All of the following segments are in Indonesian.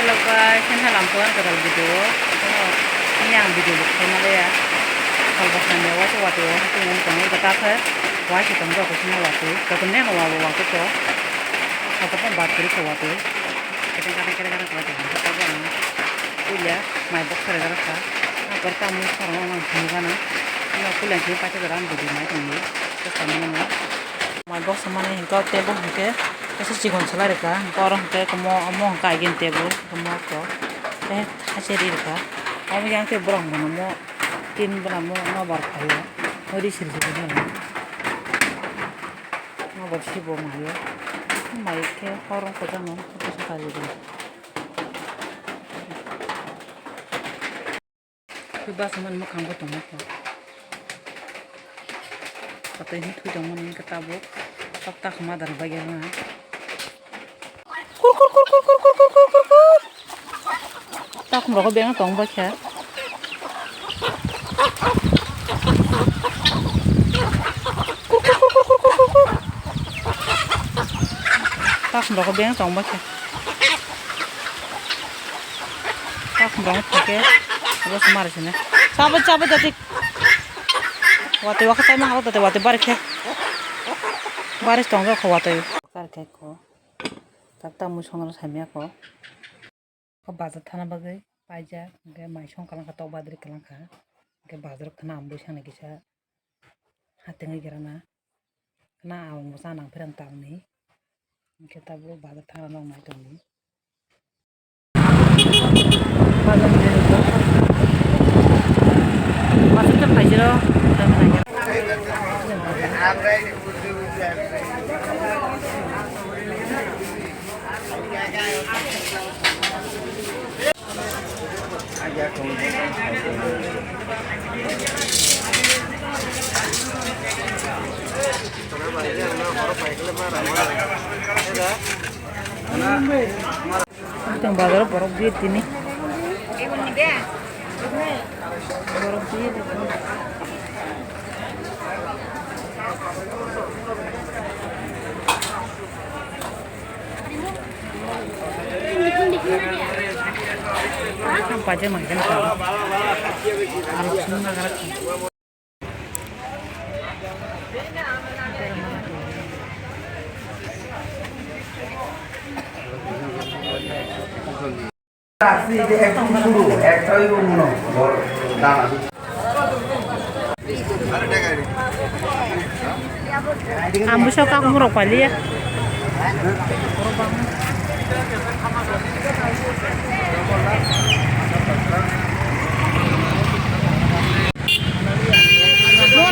Hello guys, ini lampuan ke dalam video. Ini yang video sama dia. Kalau bahkan dia waktu itu ngomong kata saya, waktu itu nggak kesini waktu. Ketemu waktu itu, ataupun baterai ke waktu. Kadang-kadang waktu itu. Tapi kuliah, my box ada rasa. Agar kamu sekarang orang semua na. Ini kuliah sih pasti dalam video macam ini. Terus kamu na. My box sama nih, kau table ke. Kasi chigon salari ka korong te komo amo ka igin table komo ko te haseri ka amo yang te borong mo tin bana mo no bar khayo ori sir sir no bar si bo mayo mai ke korong ko jamo ko sa kali din kuba saman mo khang bo to mo ko patay ni thu jamo ni katabo sakta khama dar bagya na tak merokok biar nggak bak ya. Tak merokok biar nggak bak ya. Tak merokok pakai terus kemari sini. Cabut detik. Waktu saya mah waktu barik ya. Baris tongga kau waktu. Barik kau. Tak tamu sonal samia kau. Kau bazar thana bagai paja ke maisong kalang ka tau badri kalang ka ke bazar khana ambu sana kisa hatengi gerana kana awang musa nang perang tang ni ke tabu bazar thana nang mai tong ni bazar ni ko masuk ke pajero sama nanya Yang bazar borok duit ini. Borok duit. Apa aja makan kan? Harus semua kan? Taksi di ekor dulu, ekor itu mana? Dah. Ambu sok aku murok kali ya.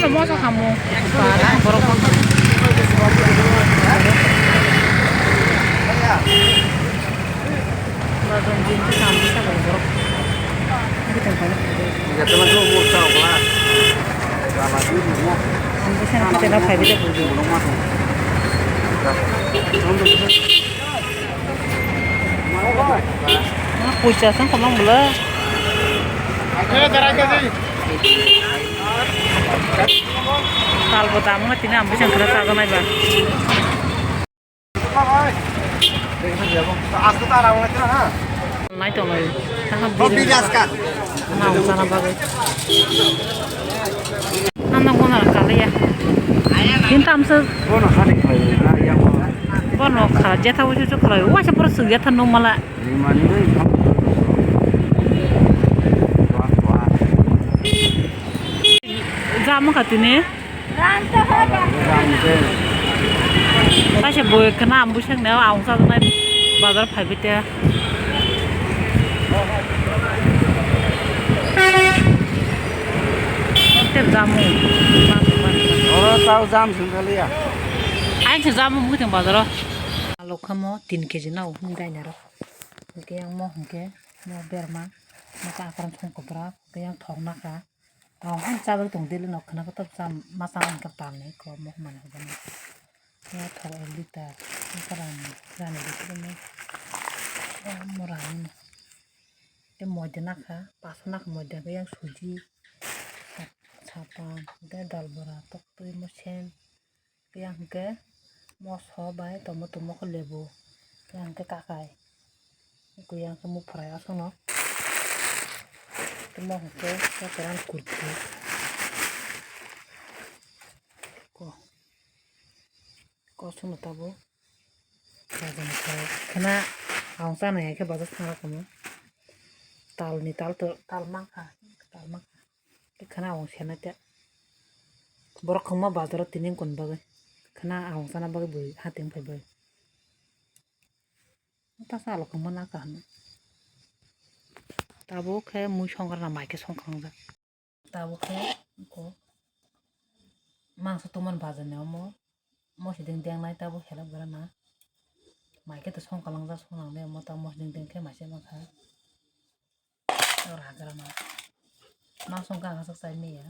Mau sok kamu? Parah, borok. Badan jintu kamu bisa borok. Ini tempatnya. Ya teman tu mau tahu lah. Kalau dia mau, Ambu sana kita dah five itu dulu. belum masuk. Nah, puasa sang kamu boleh. Kalau pertama ini ambu yang keras agak naik bang. Naik tu naik. Bilaskan. Nah, sana bagai. Anak guna kali ya. Kita amsa. Bono hari kali, yang Bono kala jeta wujud kalau wah cepet sudah tanam malah. di mana ni? Jamu katune. Kasih boy kena ambu sang dah awang satu naik bazar five itu. Tep jamu. Orang tahu jam sekali ya. Ayo jamu mungkin bazar. Kalau kamu 3 kg na hundai nyaro. Oke yang mau oke mau berma. Maka akan song kebra. Oke yang thong naka. Tahu kan cabut tong dulu nak kena ketep jam masa angkat tangan ko mau mana kan. Ya thong elita. Sekarang rani di sini. Murani. Dia model naka. Pas nak model yang suji. Sapan. Dia dal beratok tu mesin. Yang ke mau sobai tomo ko lebu. Yang ke kakai. yang kamu fry asono temo ke sekarang kurti kok sono tabo karena awang sana ya ke bazar sana kamu tal mangka karena awang sana teh borok kamu bazar tinin kon bagai karena awang sana bagai boy hating pai boy tak salah kamu nak kan tabo kayak muy songkar nama ke songkang dah tabo kayak ko mang setuman bazar nih mau sedang naik tabo helap berana maike tuh song kalang jas song deh mau tamu sedang kayak masih maka orang agar mang song kang asak saya nih ya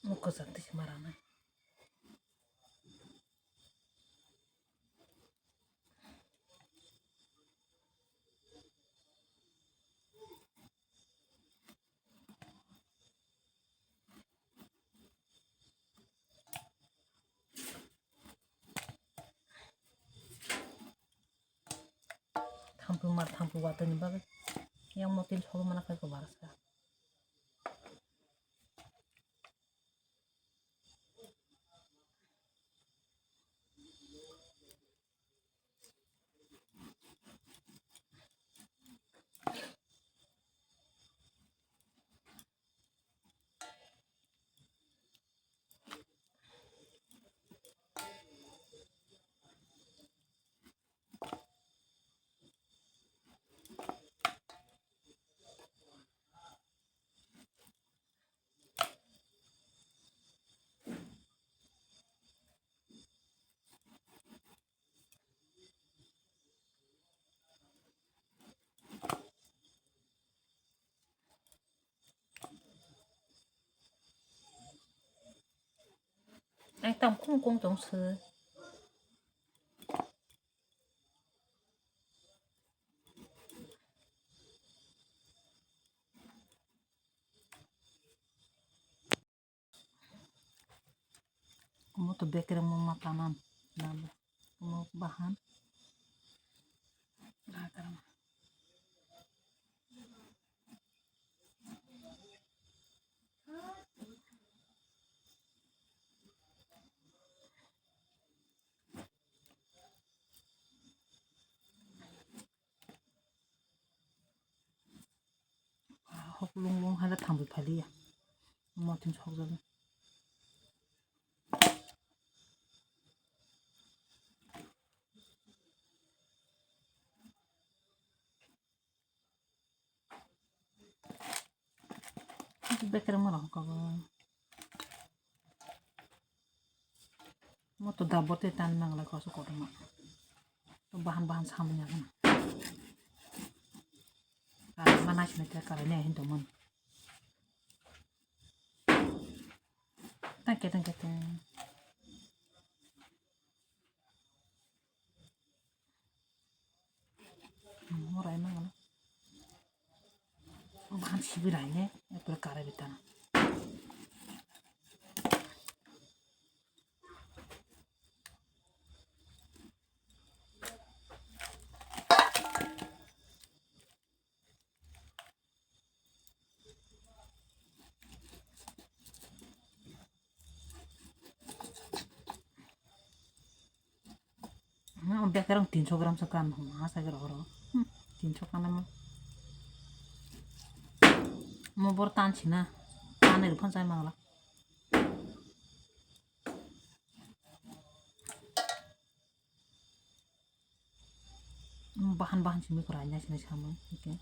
mau kesanti semarana thampu watan nih bagai yang mau tin solo mana kayak kebaras kah tầm cung tổng sư kamu tuh beker mau makanan nambah mau bahan hok lung ada tambah pali ya mau tin sok jadi beker mau lah kalau mau tuh dapur teh tan nang lah kau suka rumah bahan-bahan samanya kan mana sih nih karena ini teman tangke murah emang lah bahan sibiranya ya perkara bitan udah sekarang 300 gram sekan masa kira-kira 300 kan mau bertahan Cina tanah depan saya malah bahan-bahan sini kurangnya sini sama oke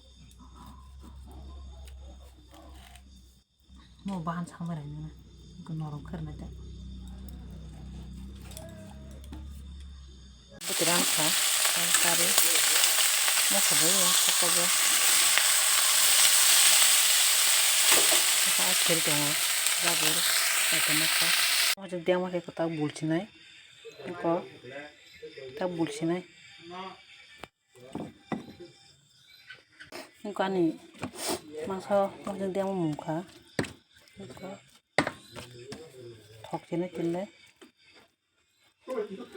mau bahan sama ini kenorong karena ada betulan kan tadi mau coba ya coba kel dङ jabur maka maksud dia makai kotak bulcinai ko tak bulcinai ko ani mangsa maksud dia mumka ko thok chinai tinle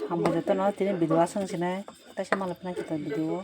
hamba jata no tini video asang sinai ta sama lapna kita video